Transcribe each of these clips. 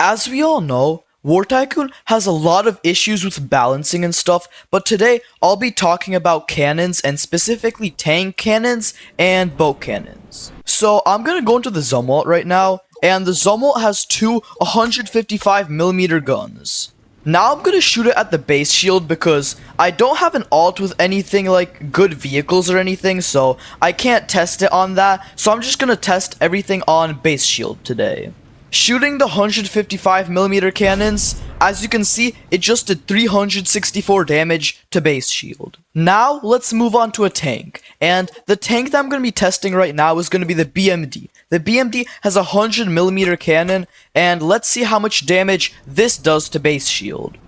As we all know, War Tycoon has a lot of issues with balancing and stuff, but today I'll be talking about cannons and specifically tank cannons and boat cannons. So I'm gonna go into the Zumwalt right now, and the Zumwalt has two 155mm guns. Now I'm gonna shoot it at the base shield because I don't have an alt with anything like good vehicles or anything, so I can't test it on that, so I'm just gonna test everything on base shield today. Shooting the 155mm cannons, as you can see, it just did 364 damage to base shield. Now, let's move on to a tank, and the tank that I'm going to be testing right now is going to be the BMD. The BMD has a 100mm cannon, and let's see how much damage this does to base shield.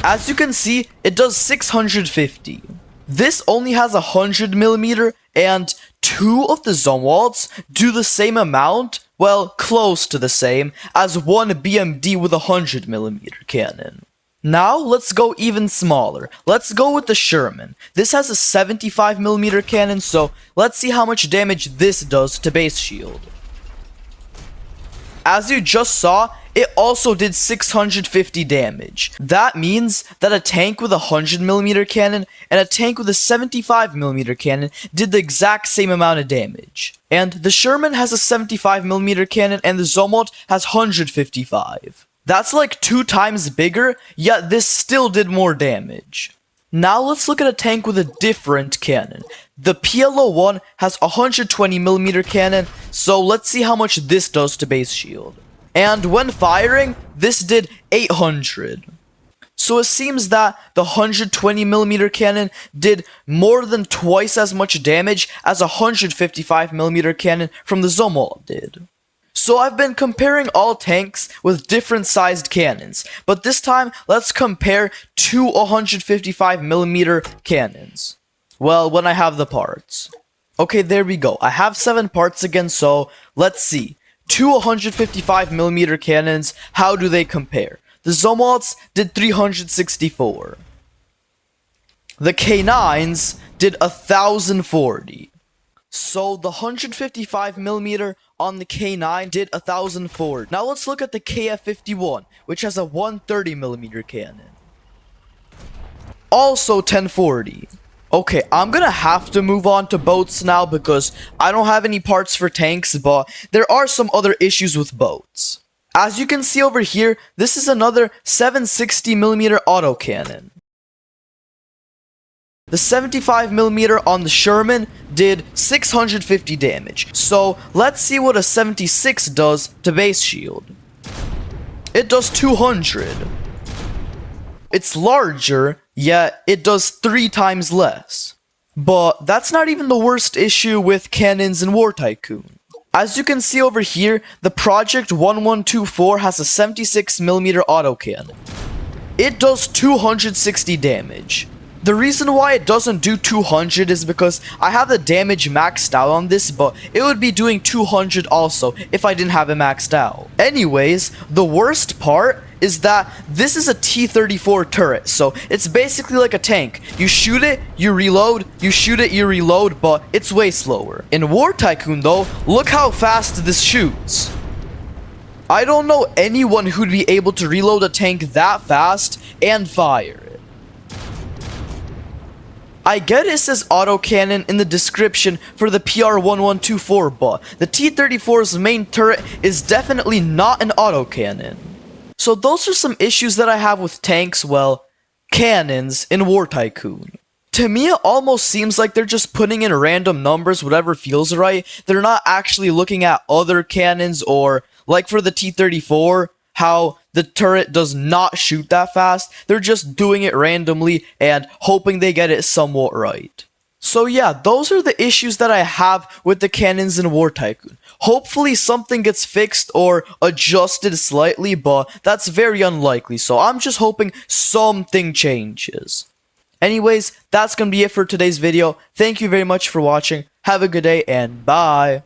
As you can see, it does 650. This only has a 100mm, and two of the Zumwalts do the same amount, well, close to the same, as one BMD with a 100mm cannon. Now, let's go even smaller. Let's go with the Sherman. This has a 75mm cannon, so let's see how much damage this does to base shield. As you just saw, it also did 650 damage. That means that a tank with a 100mm cannon and a tank with a 75mm cannon did the exact same amount of damage. And the Sherman has a 75mm cannon and the Zumwalt has 155. That's like 2 times bigger, yet this still did more damage. Now let's look at a tank with a different cannon. The PLO-1 has a 120mm cannon, so let's see how much this does to base shield. And when firing, this did 800. So it seems that the 120mm cannon did more than twice as much damage as a 155mm cannon from the Zumwalt did. So I've been comparing all tanks with different sized cannons, but this time let's compare two 155mm cannons. Well, when I have the parts. Okay, there we go. I have 7 parts again, so let's see. Two 155mm cannons, how do they compare? The Zumwalts did 364. The K9s did 1040. So the 155mm on the K9 did 1040. Now let's look at the KF51, which has a 130mm cannon. Also 1040. Okay, I'm gonna have to move on to boats now because I don't have any parts for tanks, but there are some other issues with boats. As you can see over here, this is another 760mm autocannon. The 75mm on the Sherman did 650 damage, so let's see what a 76 does to base shield. It does 200. It's larger, yet it does 3 times less. But that's not even the worst issue with cannons in War Tycoon. As you can see over here, the Project 1124 has a 76mm autocannon. It does 260 damage. The reason why it doesn't do 200 is because I have the damage maxed out on this, but it would be doing 200 also if I didn't have it maxed out. Anyways, the worst part is that this is a T-34 turret, so it's basically like a tank. You shoot it, you reload, you shoot it, you reload, but it's way slower. In War Tycoon though, look how fast this shoots. I don't know anyone who'd be able to reload a tank that fast and fire it. I get it says autocannon in the description for the PR1124, but the T-34's main turret is definitely not an autocannon. So those are some issues that I have with tanks, well, cannons in War Tycoon. To me, it almost seems like they're just putting in random numbers, whatever feels right. They're not actually looking at other cannons, or like for the T-34, how the turret does not shoot that fast. They're just doing it randomly and hoping they get it somewhat right. So yeah, those are the issues that I have with the cannons in War Tycoon. Hopefully something gets fixed or adjusted slightly, but that's very unlikely, so I'm just hoping something changes. Anyways, that's gonna be it for today's video. Thank you very much for watching. Have a good day and bye.